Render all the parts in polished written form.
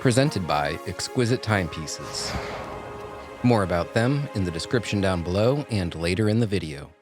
presented by Exquisite Timepieces. More about them in the description down below and later in the video.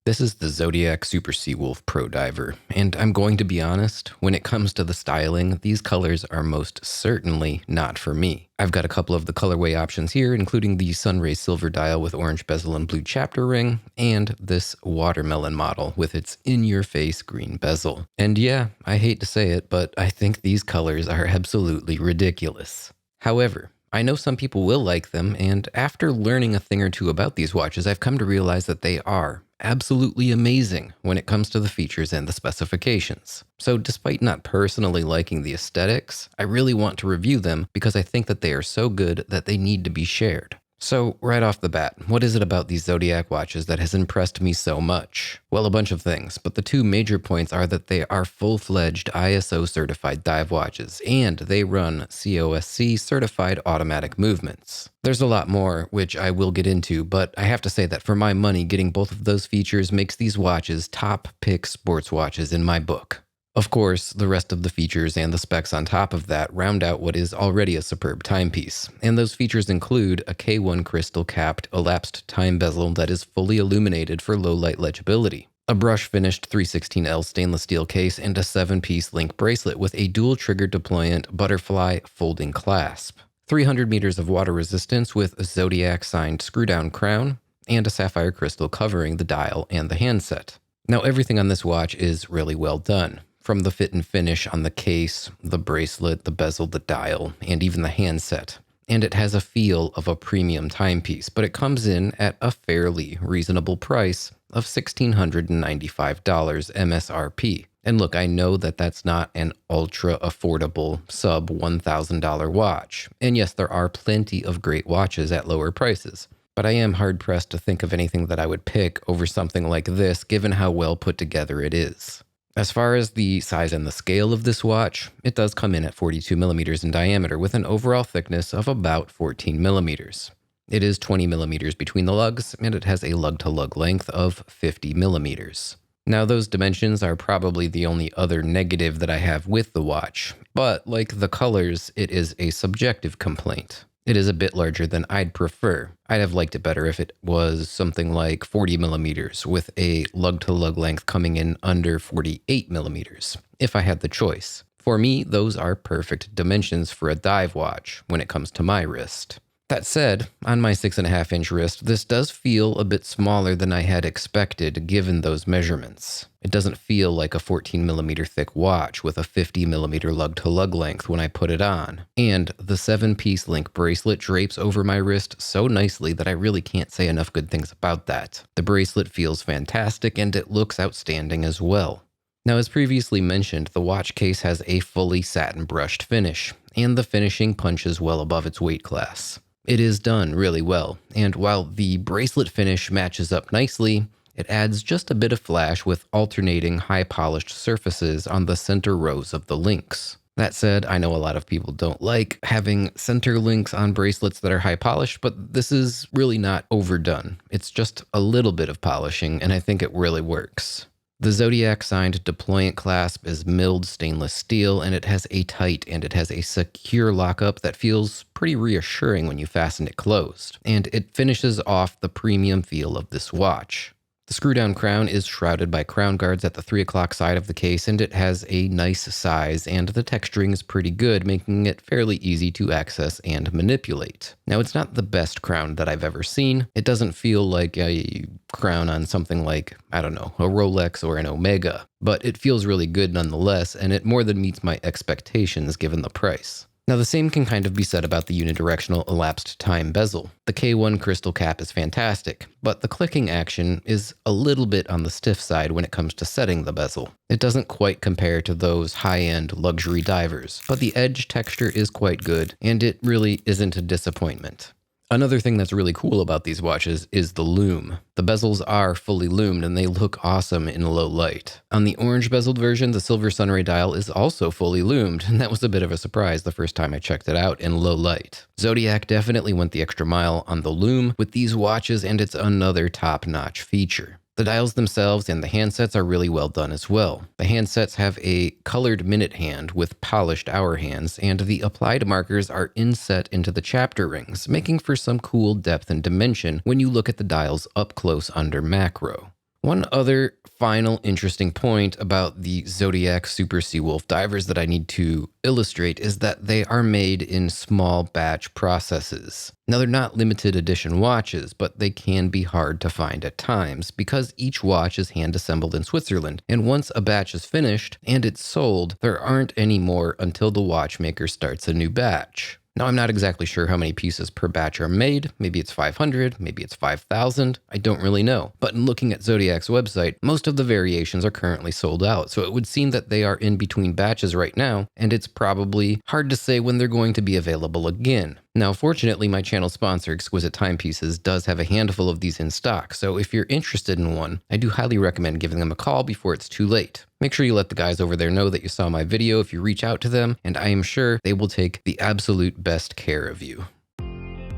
This is the Zodiac Super Seawolf Pro Diver, and I'm going to be honest, when it comes to the styling, these colors are most certainly not for me. I've got a couple of the colorway options here, including the Sunray Silver dial with orange bezel and blue chapter ring, and this watermelon model with its in-your-face green bezel. And yeah, I hate to say it, but I think these colors are absolutely ridiculous. However, I know some people will like them, and after learning a thing or two about these watches, I've come to realize that they are absolutely amazing when it comes to the features and the specifications. So despite not personally liking the aesthetics, I really want to review them because I think that they are so good that they need to be shared. So right off the bat, what is it about these Zodiac watches that has impressed me so much? Well, a bunch of things, but the two major points are that they are full-fledged ISO certified dive watches, and they run COSC certified automatic movements. There's a lot more, which I will get into, but I have to say that for my money, getting both of those features makes these watches top pick sports watches in my book. Of course, the rest of the features and the specs on top of that round out what is already a superb timepiece, and those features include a K1 crystal capped elapsed time bezel that is fully illuminated for low light legibility, a brush finished 316L stainless steel case, and a 7-piece link bracelet with a dual trigger deployant butterfly folding clasp, 300 meters of water resistance with a Zodiac signed screw down crown, and a sapphire crystal covering the dial and the handset. Now everything on this watch is really well done. From the fit and finish on the case, the bracelet, the bezel, the dial, and even the handset. And it has a feel of a premium timepiece, but it comes in at a fairly reasonable price of $1,695 MSRP. And look, I know that that's not an ultra affordable sub $1,000 watch. And yes, there are plenty of great watches at lower prices. But I am hard pressed to think of anything that I would pick over something like this, given how well put together it is. As far as the size and the scale of this watch, it does come in at 42 millimeters in diameter with an overall thickness of about 14 millimeters. It is 20 millimeters between the lugs, and it has a lug-to-lug length of 50 millimeters. Now, those dimensions are probably the only other negative that I have with the watch, but like the colors, it is a subjective complaint. It is a bit larger than I'd prefer. I'd have liked it better if it was something like 40 millimeters with a lug-to-lug length coming in under 48 millimeters, if I had the choice. For me, those are perfect dimensions for a dive watch when it comes to my wrist. That said, on my 6.5-inch wrist, this does feel a bit smaller than I had expected given those measurements. It doesn't feel like a 14 millimeter thick watch with a 50 millimeter lug-to-lug length when I put it on. And the 7-piece link bracelet drapes over my wrist so nicely that I really can't say enough good things about that. The bracelet feels fantastic and it looks outstanding as well. Now, as previously mentioned, the watch case has a fully satin brushed finish, and the finishing punches well above its weight class. It is done really well, and while the bracelet finish matches up nicely, it adds just a bit of flash with alternating high-polished surfaces on the center rows of the links. That said, I know a lot of people don't like having center links on bracelets that are high-polished, but this is really not overdone. It's just a little bit of polishing, and I think it really works. The Zodiac signed deployant clasp is milled stainless steel, and it has a tight and it has a secure lockup that feels pretty reassuring when you fasten it closed, and it finishes off the premium feel of this watch. The screw-down crown is shrouded by crown guards at the 3 o'clock side of the case, and it has a nice size, and the texturing is pretty good, making it fairly easy to access and manipulate. Now, it's not the best crown that I've ever seen. It doesn't feel like a crown on something like, I don't know, a Rolex or an Omega, but it feels really good nonetheless, and it more than meets my expectations given the price. Now, the same can kind of be said about the unidirectional elapsed time bezel. The K1 crystal cap is fantastic, but the clicking action is a little bit on the stiff side when it comes to setting the bezel. It doesn't quite compare to those high-end luxury divers, but the edge texture is quite good, and it really isn't a disappointment. Another thing that's really cool about these watches is the lume. The bezels are fully lumed and they look awesome in low light. On the orange bezeled version, the silver Sunray dial is also fully lumed, and that was a bit of a surprise the first time I checked it out in low light. Zodiac definitely went the extra mile on the lume with these watches, and it's another top-notch feature. The dials themselves and the handsets are really well done as well. The handsets have a colored minute hand with polished hour hands, and the applied markers are inset into the chapter rings, making for some cool depth and dimension when you look at the dials up close under macro. One other final interesting point about the Zodiac Super Seawolf divers that I need to illustrate is that they are made in small batch processes. Now, they're not limited edition watches, but they can be hard to find at times because each watch is hand assembled in Switzerland, and once a batch is finished and it's sold, there aren't any more until the watchmaker starts a new batch. Now, I'm not exactly sure how many pieces per batch are made. Maybe it's 500, maybe it's 5,000. I don't really know. But in looking at Zodiac's website, most of the variations are currently sold out. So it would seem that they are in between batches right now, and it's probably hard to say when they're going to be available again. Now, fortunately, my channel sponsor, Exquisite Timepieces, does have a handful of these in stock, so if you're interested in one, I do highly recommend giving them a call before it's too late. Make sure you let the guys over there know that you saw my video if you reach out to them, and I am sure they will take the absolute best care of you.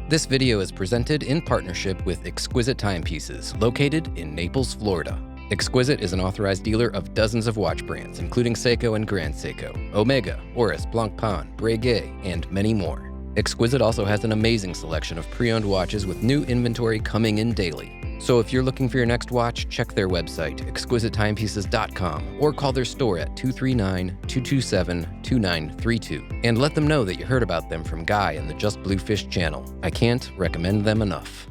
This video is presented in partnership with Exquisite Timepieces, located in Naples, Florida. Exquisite is an authorized dealer of dozens of watch brands, including Seiko and Grand Seiko, Omega, Oris, Blancpain, Breguet, and many more. Exquisite also has an amazing selection of pre-owned watches with new inventory coming in daily. So if you're looking for your next watch, check their website, exquisitettimepieces.com, or call their store at 239-227-2932, and let them know that you heard about them from Guy in the Just Bluefish channel. I can't recommend them enough.